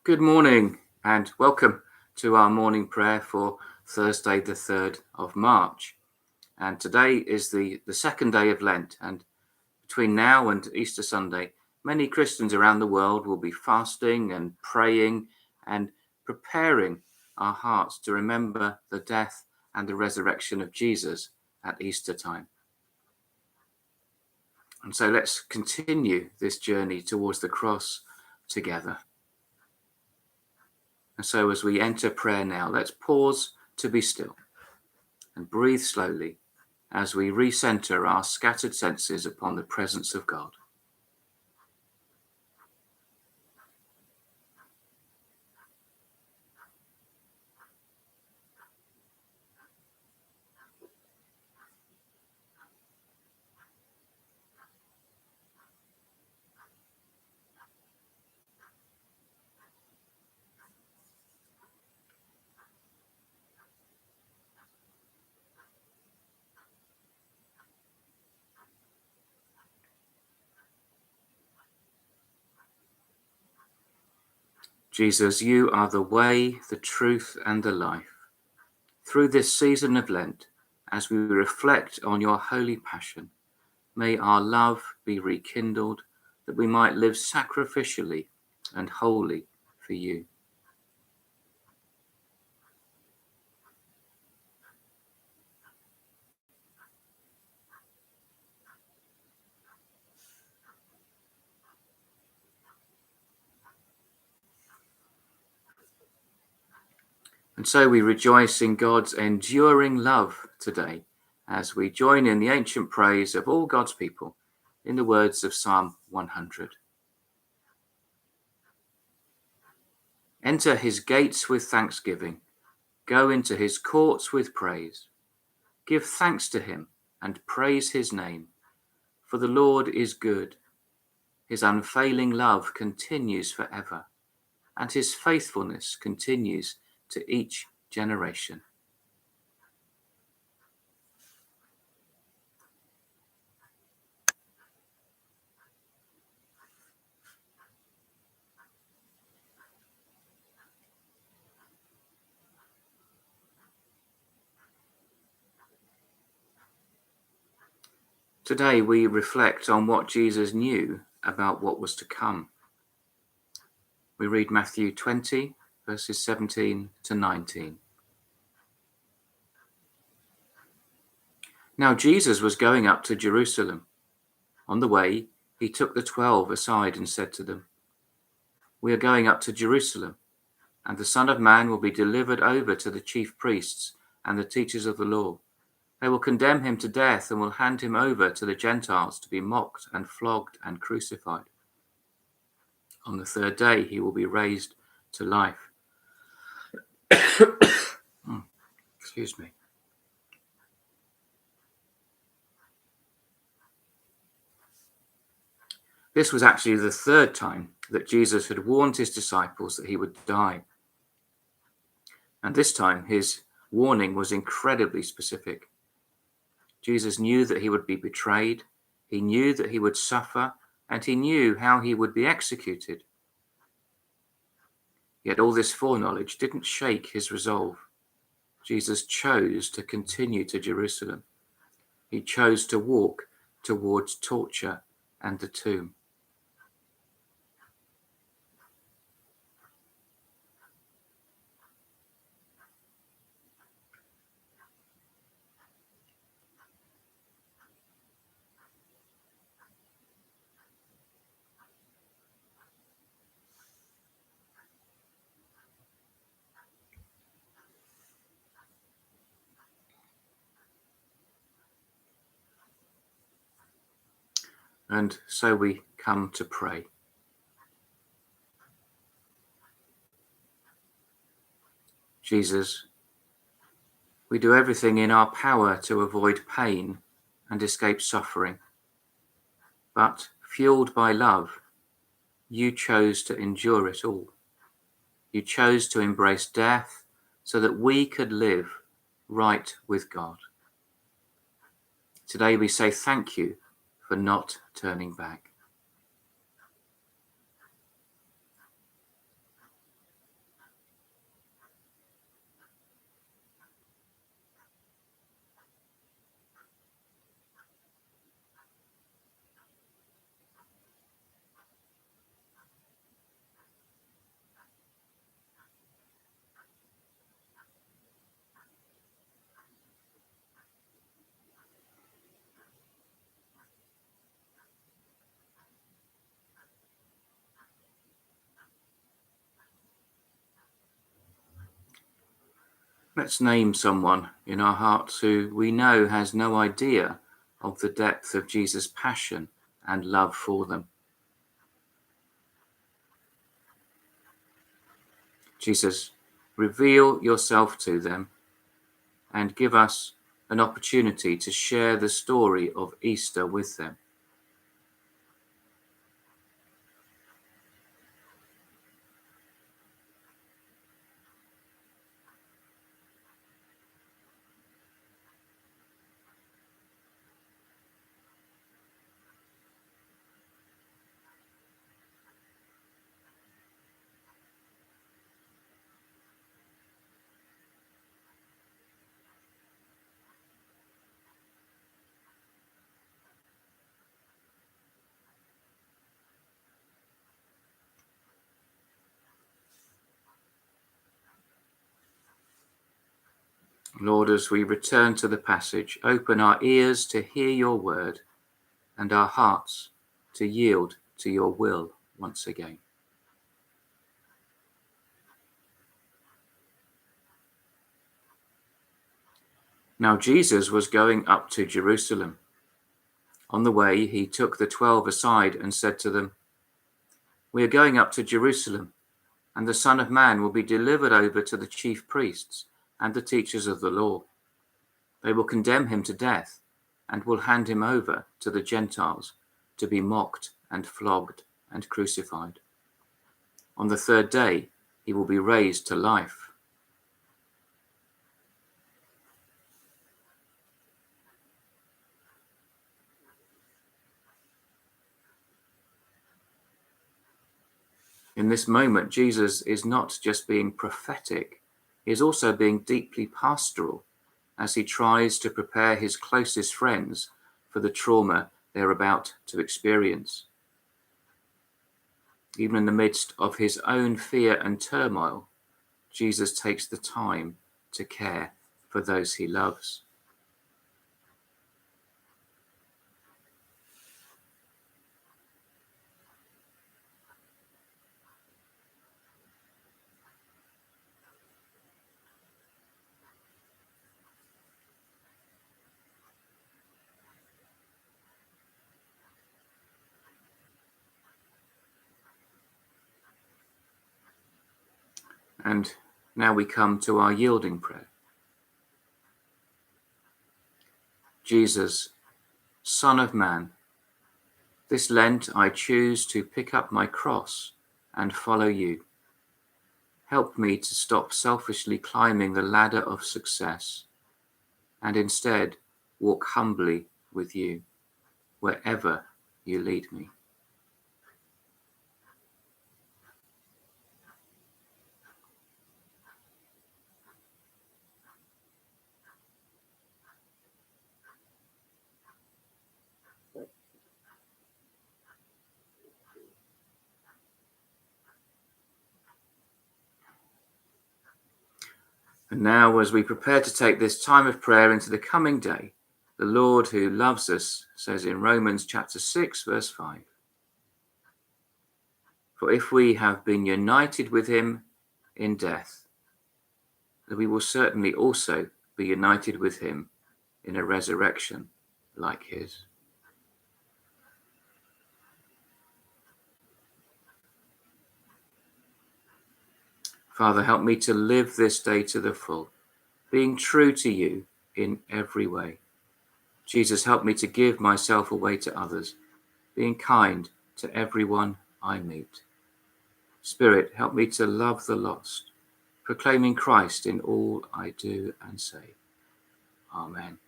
Good morning and welcome to our morning prayer for Thursday, the 3rd of March. And today is the second day of Lent. And between now and Easter Sunday, many Christians around the world will be fasting and praying and preparing our hearts to remember the death and the resurrection of Jesus at Easter time. And so let's continue this journey towards the cross together. And so as we enter prayer now, let's pause to be still and breathe slowly as we recenter our scattered senses upon the presence of God. Jesus, you are the way, the truth, and the life. Through this season of Lent, as we reflect on your holy passion, may our love be rekindled, that we might live sacrificially and wholly for you. And so we rejoice in God's enduring love today, as we join in the ancient praise of all God's people in the words of Psalm 100. Enter his gates with thanksgiving, go into his courts with praise. Give thanks to him and praise his name, for the Lord is good. His unfailing love continues forever, and his faithfulness continues to each generation. Today we reflect on what Jesus knew about what was to come. We read Matthew 20, verses 17 to 19. Now Jesus was going up to Jerusalem. On the way, he took the 12 aside and said to them, "We are going up to Jerusalem, and the Son of Man will be delivered over to the chief priests and the teachers of the law. They will condemn him to death and will hand him over to the Gentiles to be mocked and flogged and crucified. On the third day, he will be raised to life." Excuse me. This was actually the third time that Jesus had warned his disciples that he would die. And this time, his warning was incredibly specific. Jesus knew that he would be betrayed, he knew that he would suffer, and he knew how he would be executed. Yet all this foreknowledge didn't shake his resolve. Jesus chose to continue to Jerusalem. He chose to walk towards torture and the tomb. And so we come to pray. Jesus, we do everything in our power to avoid pain and escape suffering. But fueled by love, you chose to endure it all. You chose to embrace death so that we could live right with God. Today we say thank you for not turning back. Let's name someone in our hearts who we know has no idea of the depth of Jesus' passion and love for them. Jesus, reveal yourself to them and give us an opportunity to share the story of Easter with them. Lord, as we return to the passage, open our ears to hear your word and our hearts to yield to your will once again. Now Jesus was going up to Jerusalem. On the way, he took the 12 aside and said to them, "We are going up to Jerusalem, and the Son of Man will be delivered over to the chief priests and the teachers of the law. They will condemn him to death and will hand him over to the Gentiles to be mocked and flogged and crucified. On the third day, he will be raised to life." In this moment, Jesus is not just being prophetic, he is also being deeply pastoral as he tries to prepare his closest friends for the trauma they're about to experience. Even in the midst of his own fear and turmoil, Jesus takes the time to care for those he loves. And now we come to our yielding prayer. Jesus, Son of Man, this Lent I choose to pick up my cross and follow you. Help me to stop selfishly climbing the ladder of success and instead walk humbly with you wherever you lead me. And now, as we prepare to take this time of prayer into the coming day, the Lord who loves us says in Romans chapter 6, verse 5, "For if we have been united with him in death, then we will certainly also be united with him in a resurrection like his." Father, help me to live this day to the full, being true to you in every way. Jesus, help me to give myself away to others, being kind to everyone I meet. Spirit, help me to love the lost, proclaiming Christ in all I do and say. Amen.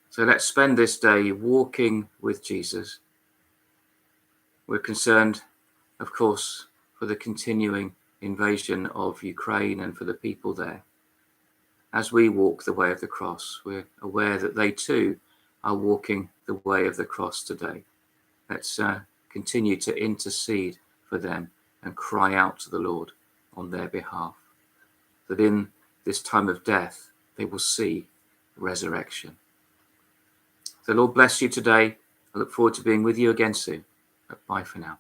So let's spend this day walking with Jesus. We're concerned, of course, for the continuing invasion of Ukraine and for the people there. As we walk the way of the cross, we're aware that they too are walking the way of the cross today. Let's continue to intercede for them and cry out to the Lord on their behalf, that in this time of death, they will see resurrection. The Lord bless you today. I look forward to being with you again soon. Bye for now.